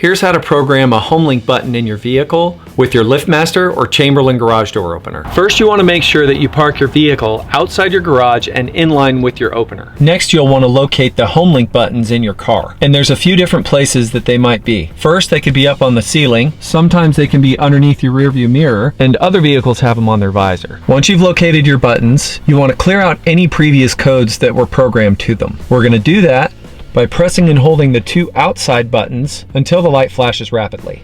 Here's how to program a HomeLink button in your vehicle with your LiftMaster or Chamberlain garage door opener. First, you want to make sure that you park your vehicle outside your garage and in line with your opener. Next, you'll want to locate the HomeLink buttons in your car. And there's a few different places that they might be. First, they could be up on the ceiling. Sometimes they can be underneath your rearview mirror, and other vehicles have them on their visor. Once you've located your buttons, you want to clear out any previous codes that were programmed to them. We're going to do that by pressing and holding the two outside buttons until the light flashes rapidly.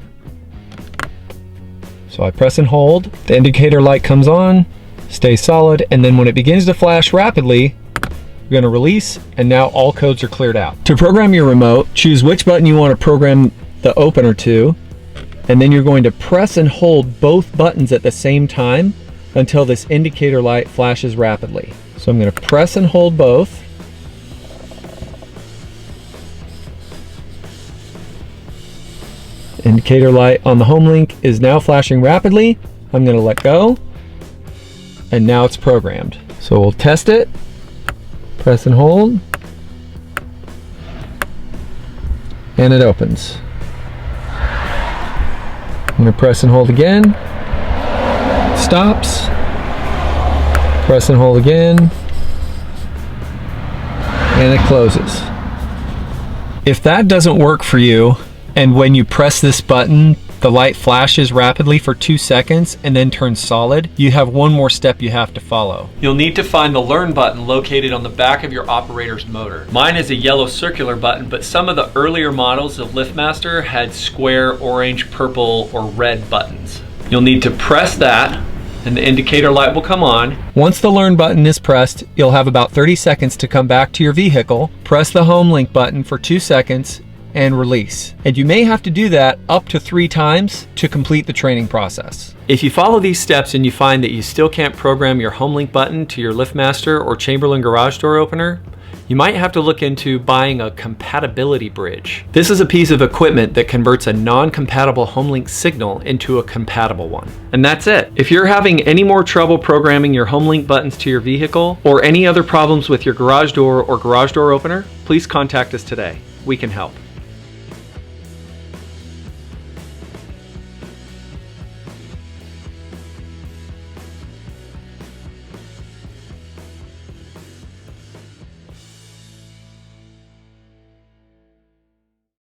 So I press and hold, the indicator light comes on, stays solid, and then when it begins to flash rapidly, you're going to release, and now all codes are cleared out. To program your remote, choose which button you want to program the opener to, and then you're going to press and hold both buttons at the same time until this indicator light flashes rapidly. So I'm going to press and hold both. Indicator light on the HomeLink is now flashing rapidly. I'm going to let go, and now it's programmed. So we'll test it. Press and hold, and it opens. I'm going to press and hold again. Stops. Press and hold again, and it closes. If that doesn't work for you, and when you press this button, the light flashes rapidly for 2 seconds and then turns solid, you have one more step you have to follow. You'll need to find the Learn button located on the back of your operator's motor. Mine is a yellow circular button, but some of the earlier models of LiftMaster had square, orange, purple, or red buttons. You'll need to press that, and the indicator light will come on. Once the Learn button is pressed, you'll have about 30 seconds to come back to your vehicle, press the HomeLink button for 2 seconds, and release. And you may have to do that up to 3 times to complete the training process. If you follow these steps and you find that you still can't program your HomeLink button to your LiftMaster or Chamberlain garage door opener, you might have to look into buying a compatibility bridge. This is a piece of equipment that converts a non-compatible HomeLink signal into a compatible one. And that's it. If you're having any more trouble programming your HomeLink buttons to your vehicle, or any other problems with your garage door or garage door opener, please contact us today. We can help.